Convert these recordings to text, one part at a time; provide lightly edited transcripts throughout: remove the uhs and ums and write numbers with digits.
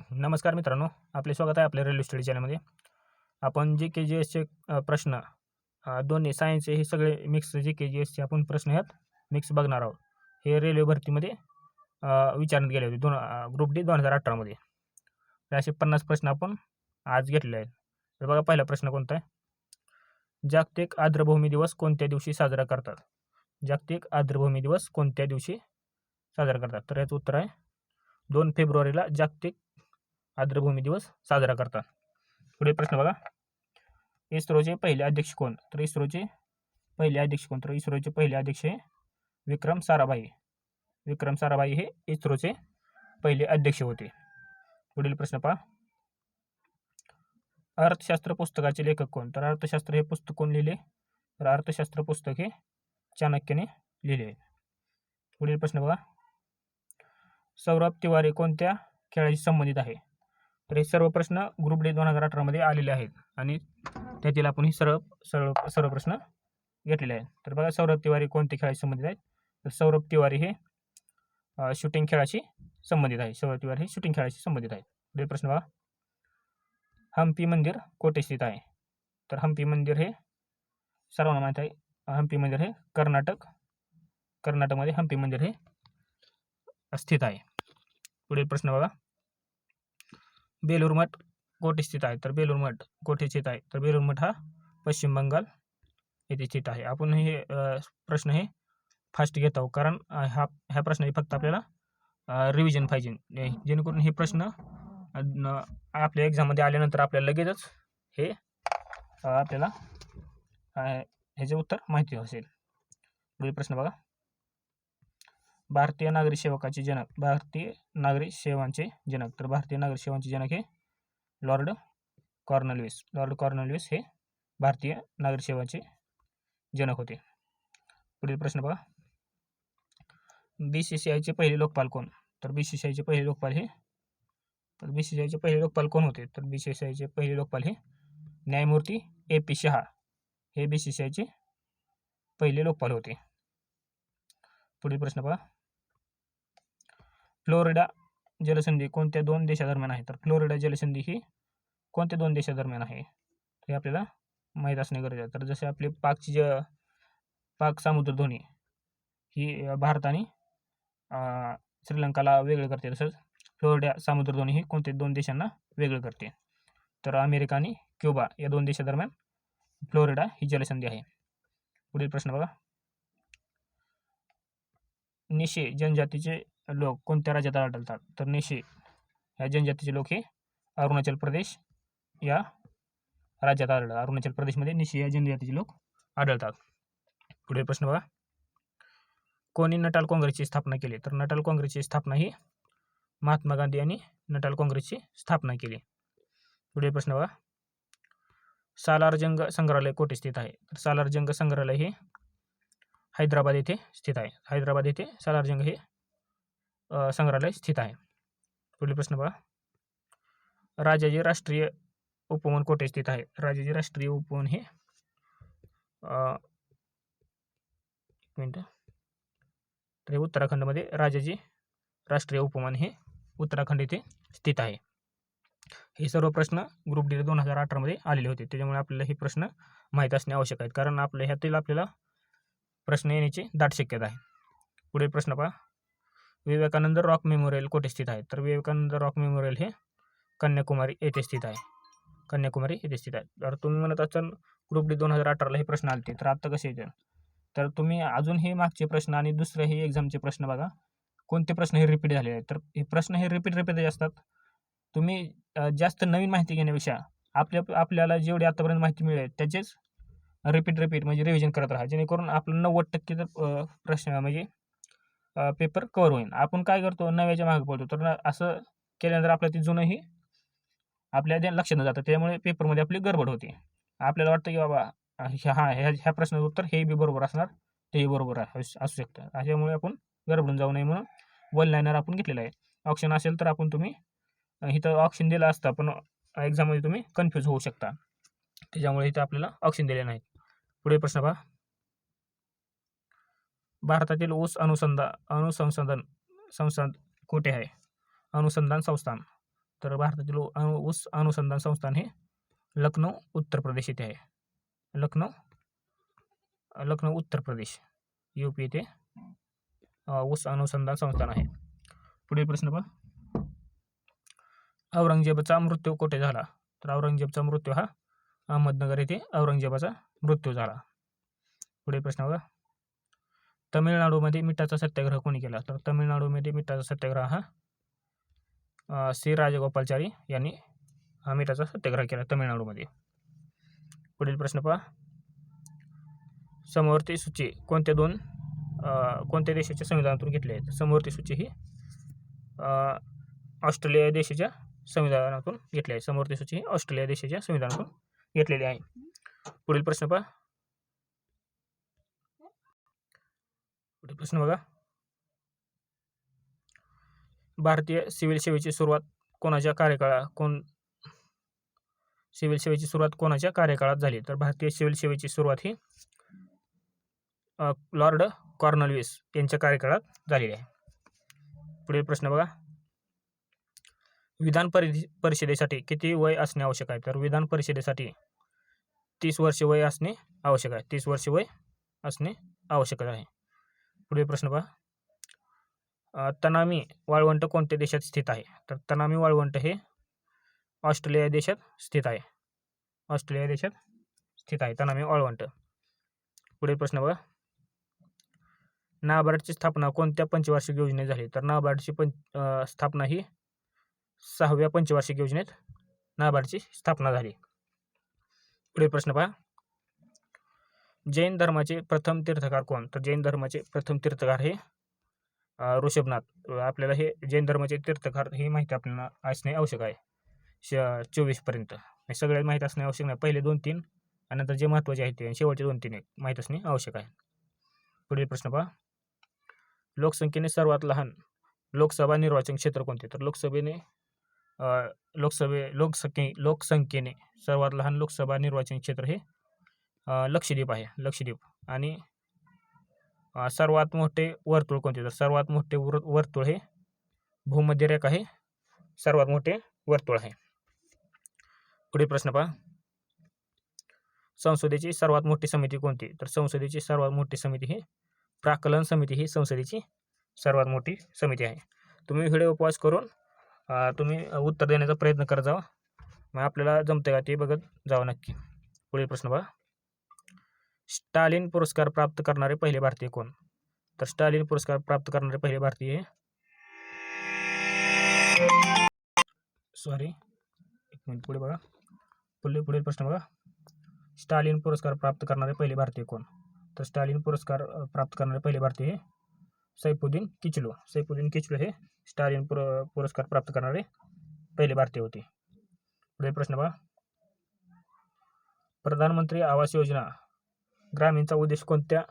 नमस्कार मित्रांनो, आपले स्वागत आहे आपल्या रेल्वे स्टडी चॅनलमध्ये. आपण जी के जी एसचे प्रश्न दोन्ही सायन्सचे हे सगळे मिक्स जी के जी एसचे आपण प्रश्न ह्यात मिक्स बघणार आहोत. हे रेल्वे भरतीमध्ये विचारण्यात गेले होते ग्रुप डी 2018मध्ये. तर असे 50 प्रश्न आपण आज घेतलेले आहेत. तर बघा पहिला प्रश्न कोणता आहे? जागतिक आर्द्रभूमी दिवस कोणत्या दिवशी साजरा करतात? जागतिक आर्द्रभूमी दिवस कोणत्या दिवशी साजरा करतात? तर याचं उत्तर आहे 2 फेब्रुवारीला जागतिक आर्द्रभूमी दिवस साजरा करतात. पुढे प्रश्न बघा. इस्रोचे पहिले अध्यक्ष कोण? तर इस्रोचे पहिले अध्यक्ष कोण? तर इस्रोचे पहिले अध्यक्ष हे विक्रम साराभाई. विक्रम साराभाई हे इस्रोचे पहिले अध्यक्ष होते. पुढील प्रश्न पहा. अर्थशास्त्र पुस्तकाचे लेखक कोण? तर अर्थशास्त्र हे पुस्तक कोण लिहिले? तर अर्थशास्त्र पुस्तक हे चाणक्यने लिहिले. पुढील प्रश्न बघा. सौरभ तिवारी कोणत्या खेळाशी संबंधित आहे? तर हे सर्व प्रश्न ग्रुप डी 2018मध्ये आलेले आहेत आणि त्यातील आपण ही सर्व प्रश्न घेतलेले आहेत. तर बघा, सौरभ तिवारी कोणत्या खेळाशी संबंधित आहेत? तर सौरभ तिवारी हे शूटिंग खेळाशी संबंधित आहे. सौरभ तिवारी हे शूटिंग खेळाशी संबंधित आहे. पुढील प्रश्न बघा. हम्पी मंदिर कोठे स्थित आहे? तर हम्पी मंदिर हे सर्वांना माहीत आहे. हम्पी मंदिर हे कर्नाटकमध्ये हम्पी मंदिर हे स्थित आहे. पुढील प्रश्न बघा. बेलूर मठ कोठे स्थित आहे? तर बेलूर मठ कोठे स्थित आहे? तर बेलूर मठ हा पश्चिम बंगाल येथे स्थित आहे. आपण हे प्रश्न हे फास्ट घेत आहोत कारण ह्या प्रश्नाची फक्त आपल्याला रिव्हिजन पाहिजे, जेणेकरून हे प्रश्न आपल्या एक्झाममध्ये आल्यानंतर आपल्याला लगेचच हे आपल्याला ह्याचे उत्तर माहिती असेल. पुढील प्रश्न बघा. भारतीय नागरी सेवकाचे जनक. भारतीय नागरी सेवांचे जनक. तर भारतीय नागरी सेवांचे जनक हे लॉर्ड कॉर्नलविस. लॉर्ड कॉर्नलविस हे भारतीय नागरी सेवांचे जनक होते. पुढील प्रश्न बघा. BCCIचे पहिले लोकपाल कोण? तर BCCIचे पहिले लोकपाल हे कोण होते? तर BCCIचे पहिले लोकपाल हे न्यायमूर्ती AP शहा हे BCCIचे पहिले लोकपाल होते. पुढील प्रश्न बघा. फ्लोरिडा जलसंधी कोणत्या 2 देशादरम्यान आहे? तर फ्लोरिडा जलसंधी ही कोणत्या 2 देशादरम्यान आहे हे आपल्याला माहीत असणे गरजेचे आहे. तर जसे आपले पाक सामुद्रधुनी ही भारत आणि श्रीलंकाला वेगळे करते, तसंच फ्लोरिडा सामुद्रधुनी ही कोणत्या 2 देशांना वेगळे करते? तर अमेरिका आणि क्युबा या 2 देशादरम्यान फ्लोरिडा ही जलसंधी आहे. पुढील प्रश्न बघा. निशे जनजातीचे लोक कोणत्या राज्यात आढळतात? तर निशे ह्या जनजातीचे लोक हे अरुणाचल प्रदेश या राज्यात आढळतात. अरुणाचल प्रदेशमध्ये निशे या जनजातीचे लोक आढळतात. पुढील प्रश्न बघा. कोणी नटाल काँग्रेसची स्थापना केली? तर नटाल काँग्रेसची स्थापना ही महात्मा गांधी यांनी नटाल काँग्रेसची स्थापना केली. पुढील प्रश्न बघा. सालार जंग संग्रहालय कोठे स्थित आहे? तर सालार जंग संग्रहालय हे हैदराबाद येथे स्थित आहे. हैदराबाद येथे सालार जंग हे संग्रहालय स्थित आहे. पुढील प्रश्न बघा. राजाजी राष्ट्रीय उपवन कोठे स्थित आहे? राजाजी राष्ट्रीय उपवन हे तर हे उत्तराखंडमध्ये राजाजी राष्ट्रीय उपवन हे उत्तराखंड येथे स्थित आहे. हे सर्व प्रश्न ग्रुप डी 2018मध्ये आलेले होते, त्याच्यामुळे आपल्याला हे प्रश्न माहीत असणे आवश्यक आहेत, कारण आपल्याला प्रश्न येण्याची दाट शक्यता आहे. पुढील प्रश्न पहा. विवेकानंद रॉक मेमोरियल कोठे स्थित आहे? तर विवेकानंद रॉक मेमोरियल हे कन्याकुमारी येथे स्थित आहे. तर तुम्ही म्हणत असाल ग्रुप डी 2018ला हे प्रश्न आले, तर आता कसे येतील? तर तुम्ही अजून हे मागचे प्रश्न आणि दुसरे हे एक्झामचे प्रश्न बघा, कोणते प्रश्न हे रिपीट झालेले आहेत. तर हे प्रश्न हे रिपीट असतात. तुम्ही जास्त नवीन माहिती घेण्यापेक्षा आपल्याला जेवढी आतापर्यंत माहिती मिळेल त्याचेच रिपीट म्हणजे रिव्हिजन करत राहा, जेणेकरून आपलं 90% प्रश्न म्हणजे पेपर कव्हर होईल. आपण काय करतो, नव्याच्या मागे पडतो, तर असं केल्यानंतर आपलं ते जुनंही आपल्या लक्षात जातं, त्यामुळे पेपरमध्ये आपली गडबड होते. आपल्याला वाटतं की बाबा ह्या प्रश्नाचं उत्तर हे बी बरोबर असणार, तेही बरोबर असू शकतं. अशामुळे आपण गडबडून जाऊ नये म्हणून वन लाईनर आपण घेतलेला आहे. ऑप्शन असेल तर आपण तुम्ही इथं ऑप्शन दिला असता, पण एक्झाममध्ये तुम्ही कन्फ्यूज होऊ शकता, त्याच्यामुळे इथं आपल्याला ऑप्शन दिले नाहीत. पुढे प्रश्न पहा. भारतातील ऊस अनुसंधान संस्था कुठे आहे? अनुसंधान संस्थान तर भारतातील ऊस अनुसंधान संस्थान हे लखनौ उत्तर प्रदेश येथे आहे. लखनौ उत्तर प्रदेश UP येथे ऊस अनुसंधान संस्थान आहे. पुढील प्रश्न पहा. औरंगजेबाचा मृत्यू कुठे झाला? तर औरंगजेबाचा मृत्यू हा अहमदनगर येथे औरंगजेबाचा मृत्यू झाला. पुढील प्रश्न बघा. तमिळनाडूमध्ये मिठाचा सत्याग्रह कोणी केला? तर तमिळनाडूमध्ये मिठाचा सत्याग्रह हा श्री राजगोपालाचारी यांनी हा मिठाचा सत्याग्रह केला तमिळनाडूमध्ये. पुढील प्रश्न पहा. समवर्ती सूची कोणत्या देशाच्या संविधानातून घेतली आहे? समवर्ती सूची ही ऑस्ट्रेलिया देशाच्या संविधानातून घेतली आहे. समवर्ती सूची ही ऑस्ट्रेलिया देशाच्या संविधानातून घेतलेली आहे. पुढील प्रश्न पहा. पुढील प्रश्न बघा. भारतीय सिव्हिल सेवेची सुरुवात कोणाच्या कार्यकाळात झाली? तर भारतीय सिव्हिल सेवेची सुरुवात ही लॉर्ड कॉर्नललिस यांच्या कार्यकाळात झालेली आहे. पुढील प्रश्न बघा. विधान परिषदेसाठी किती वय असणे आवश्यक आहे? तर विधान परिषदेसाठी 30 वर्ष वय असणे आवश्यक आहे. 30 वर्ष वय असणे आवश्यक आहे. पुढील प्रश्न पहा. तनामी वाळवंट कोणत्या देशात स्थित आहे? तर तनामी वाळवंट हे ऑस्ट्रेलिया देशात स्थित आहे. ऑस्ट्रेलिया देशात स्थित आहे तनामी वाळवंट. पुढील प्रश्न बघा. नाबार्डची स्थापना कोणत्या पंचवार्षिक योजनेत झाली? तर नाबार्डची स्थापना ही 6व्या पंचवार्षिक योजनेत नाबार्डची स्थापना झाली. पुढील प्रश्न पहा. जैन धर्माचे प्रथम तीर्थकार कोण? तर जैन धर्माचे प्रथम तीर्थकार हे ऋषभनाथ. आपल्याला हे जैन धर्माचे तीर्थकार ही माहिती आपल्याला असणे आवश्यक आहे. 24 पर्यंत सगळ्यात माहिती असणे आवश्यक नाही. पहिले 2-3 आणि नंतर जे महत्त्वाचे आहेत ते शेवटचे 2-3 माहीत असणे आवश्यक आहे. पुढील प्रश्न पहा. लोकसंख्येने सर्वात लहान लोकसभा निर्वाचन क्षेत्र कोणते? तर लोकसंख्येने सर्वात लहान लोकसभा निर्वाचन क्षेत्र हे लक्षद्वीप आहे. लक्षद्वीप. आणि सर्वात मोठे वर्तुळ कोणते? तर सर्वात मोठे वर्तुळ हे भूमध्य रेखा हे सर्वात मोठे वर्तुळ आहे. पुढील प्रश्न पहा. संसदेची सर्वात मोठी समिती कोणती? तर संसदेची सर्वात मोठी समिती ही प्राक्कलन समिती ही संसदेची सर्वात मोठी समिती आहे. तुम्ही व्हिडिओ पॉज करून तुम्ही उत्तर देण्याचा प्रयत्न करत जावा. मग आपल्याला जमते का ते बघत जावं नक्की. पुढील प्रश्न बघा. स्टालिन पुरस्कार प्राप्त करणारे पहिले भारतीय कोण? तर स्टालिन पुरस्कार प्राप्त करणारे पहिले भारतीय एक मिनिट पुढे बघा. पुढील प्रश्न बघा. स्टालिन पुरस्कार प्राप्त करणारे पहिले भारतीय कोण? तर स्टालिन पुरस्कार प्राप्त करणारे पहिले भारतीय हे सैफुद्दीन किचलू. सैफुद्दीन किचलू हे स्टालिन पुरस्कार प्राप्त करणारे पहिले भारतीय होते. पुढील प्रश्न बघा. प्रधानमंत्री आवास योजना ग्रामीणचा उद्देश कोणत्या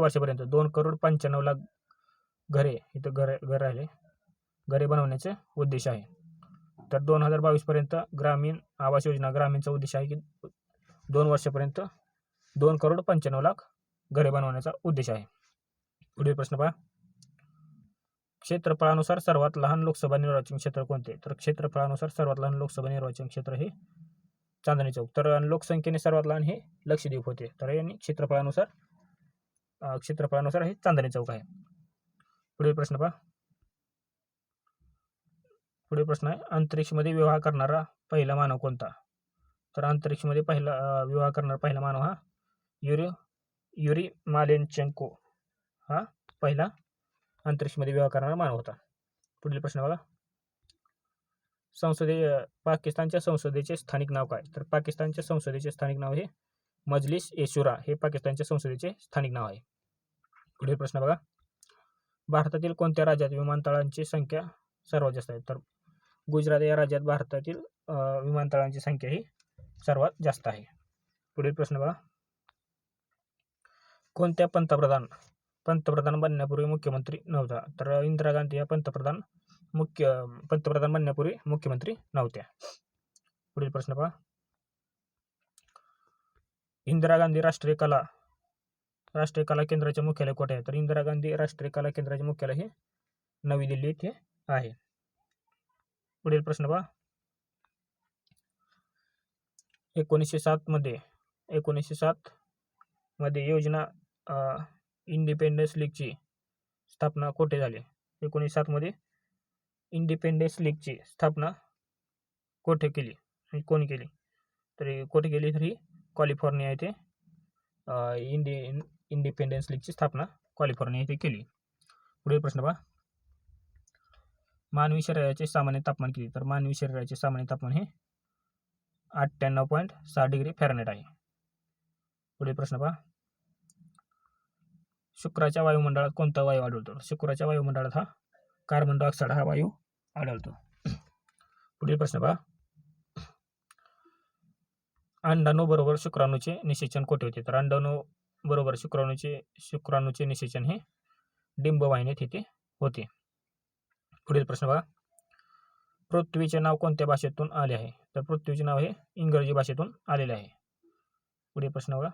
वर्षापर्यंत 2,95,00,000 घरे इथं घर राहिले घरे बनवण्याचे उद्देश आहे. तर 2022 पर्यंत ग्रामीण आवास योजना ग्रामीणचा उद्देश आहे की 2 वर्षापर्यंत 2,95,00,000 घरे बनवण्याचा उद्देश आहे. पुढील प्रश्न पहा. क्षेत्रफळानुसार सर्वात लहान लोकसभा निर्वाचन क्षेत्र कोणते? तर क्षेत्रफळानुसार सर्वात लहान लोकसभा निर्वाचन क्षेत्र हे चांदणी चौक. तर लोकसंख्येने सर्वात लहान हे लक्षद्वीप होते. तर यांनी क्षेत्रफळानुसार हे चांदणी चौक आहे. पुढील प्रश्न पहा. पुढील प्रश्न आहे. अंतरिक्षमध्ये विवाह करणारा पहिला मानव कोणता? तर अंतरिक्षमध्ये विवाह करणारा पहिला मानव हा युरी मालेनचेंको हा पहिला अंतरिक्षमध्ये विवाह करणारा मानव होता. पुढील प्रश्न बघा. पाकिस्तानच्या संसदेचे स्थानिक नाव काय? तर पाकिस्तानच्या संसदेचे स्थानिक नाव हे मजलिस ए शुरा हे पाकिस्तानच्या संसदेचे स्थानिक नाव आहे. पुढील प्रश्न बघा. भारतातील कोणत्या राज्यात विमानतळांची संख्या सर्वात जास्त आहे? तर गुजरात या राज्यात भारतातील विमानतळांची संख्या ही सर्वात जास्त आहे. पुढील प्रश्न बघा. कोणत्या पंतप्रधान बनण्यापूर्वी मुख्यमंत्री नव्हता? तर इंदिरा गांधी या पंतप्रधान बनण्यापूर्वी मुख्यमंत्री नव्हत्या. पुढील प्रश्न पहा. इंदिरा गांधी राष्ट्रीय कला केंद्राचे मुख्यालय कुठे आहे? तर इंदिरा गांधी राष्ट्रीय कला केंद्राचे मुख्यालय हे नवी दिल्ली येथे आहे. पुढील प्रश्न पहा. 1907 मध्ये योजना इंडिपेंडन्स लीगची स्थापना कोठे झाली? 1907 मध्ये इंडिपेंडन्स लीगची स्थापना कोठे केली आणि कोणी केली? तर कोठे केली? तर ही कॅलिफोर्निया येथे इंडिपेंडन्स लीगची स्थापना कॅलिफोर्निया येथे केली. पुढील प्रश्न पहा. मानवी शरीराचे सामान्य तापमान किती? तर मानवी शरीराचे सामान्य तापमान हे 98.6 डिग्री फॅरनहाइट आहे. पुढील प्रश्न पहा. शुक्राच्या वायुमंडळात कोणता वायू आढळतो? शुक्राच्या वायुमंडळात हा कार्बन डायऑक्साईड हा वायू आढळतो. पुढील प्रश्न पहा. अंडाणू बरोबर शुक्राणूचे निषेचन कोठे होते? तर अंडाणू बरोबर शुक्राणूचे निषेचन हे डिंबवाहिनीत येथे होते. पुढील प्रश्न बघा. पृथ्वीचे नाव कोणत्या भाषेतून आले आहे? तर पृथ्वीचे नाव हे इंग्रजी भाषेतून आलेले आहे. पुढील प्रश्न बघा.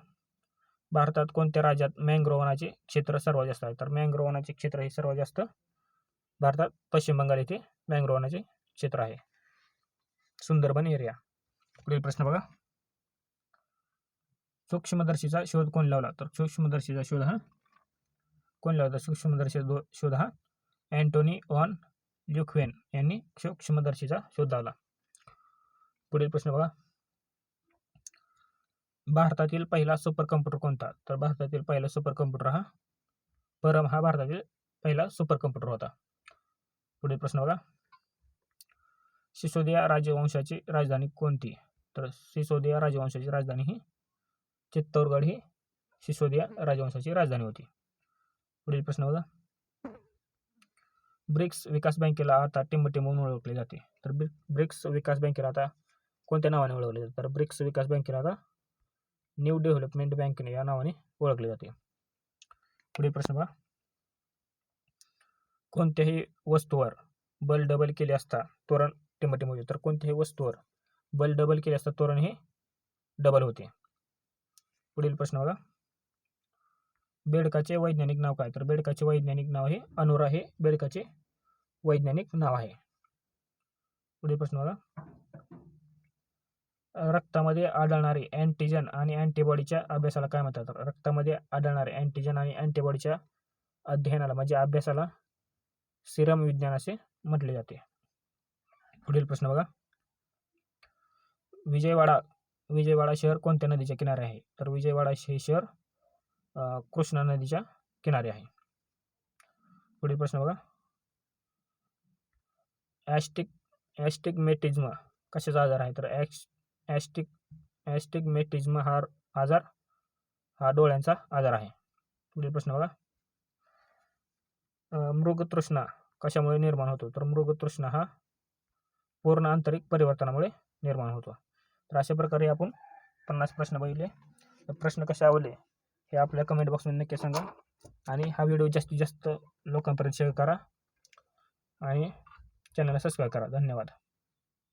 भारतात कोणत्या राज्यात मँग्रोव्ह वनाचे क्षेत्र सर्वात जास्त आहे? तर मँग्रोव्ह वनाचे क्षेत्र हे सर्वात जास्त भारतात पश्चिम बंगाल येथे मँग्रोव्ह वनाचे क्षेत्र आहे, सुंदरबन एरिया. पुढील प्रश्न बघा. सूक्ष्मदर्शीचा शोध कोण लावला? तर सूक्ष्मदर्शीचा शोध हा कोण लावला? सूक्ष्मदर्शीचा शोध हा अँटोनी व्हॉन ल्युक्वेन यांनी सूक्ष्मदर्शीचा शोध लावला. पुढील प्रश्न बघा. भारतातील पहिला सुपर कम्प्युटर कोणता? तर भारतातील पहिला सुपर कम्प्युटर हा परम हा भारतातील पहिला सुपर कम्प्युटर होता. पुढील प्रश्न बघा. सिसोदिया राजवंशाची राजधानी कोणती? तर सिसोदिया राजवंशाची राजधानी ही चित्तौरगड ही सिसोदिया राजवंशाची राजधानी होती. पुढील प्रश्न बघा. ब्रिक्स विकास बँकेला आता टिंबटिंब म्हणून ओळखले जाते. तर ब्रिक्स विकास बँकेला आता कोणत्या नावाने ओळखले जाते? तर ब्रिक्स विकास बँकेला आता न्यू डेव्हलपमेंट बँक या नावाने ओळखले जाते. पुढील प्रश्न बघा. कोणत्याही वस्तूवर बल डबल केले असता त्वरण टिंबटिंब होते? तर कोणत्याही वस्तूवर बल डबल केले असता त्वरण हे डबल होते. पुढील प्रश्न बघा. बेडकाचे वैज्ञानिक नाव काय? तर बेडकाचे वैज्ञानिक नाव हे अनुरा हे बेडकाचे वैज्ञानिक नाव आहे. पुढील प्रश्न बघा. रक्तामध्ये आढळणारे अँटीजन आणि अँटीबॉडीच्या अभ्यासाला काय म्हणतात? तर रक्तामध्ये आढळणारे अँटीजन आणि अँटीबॉडीच्या अध्ययनाला म्हणजे अभ्यासाला सिरम विज्ञान असे म्हटले जाते. पुढील प्रश्न बघा. विजयवाडा शहर कोणत्या नदीच्या किनारे आहे? तर विजयवाडा हे शहर कृष्णा नदीच्या किनारे आहे. पुढील प्रश्न बघा. ॲस्टिगमेटिझम कशाचा आजार आहे? तर ॲस्टिगमेटिझम हा आजार हा डोळ्यांचा आजार आहे. पुढील प्रश्न बघा. मृगतृष्णा कशामुळे निर्माण होतो? तर मृगतृष्णा हा पूर्ण आंतरिक परिवर्तनामुळे निर्माण होतो. तर अशा प्रकारे आपण 50 प्रश्न बघितले. तर प्रश्न कसे आवडले हे आपल्या कमेंट बॉक्समध्ये नक्की सांगा आणि हा व्हिडिओ जास्तीत जास्त लोकांपर्यंत शेअर करा आणि चॅनलला सबस्क्राईब करा. धन्यवाद.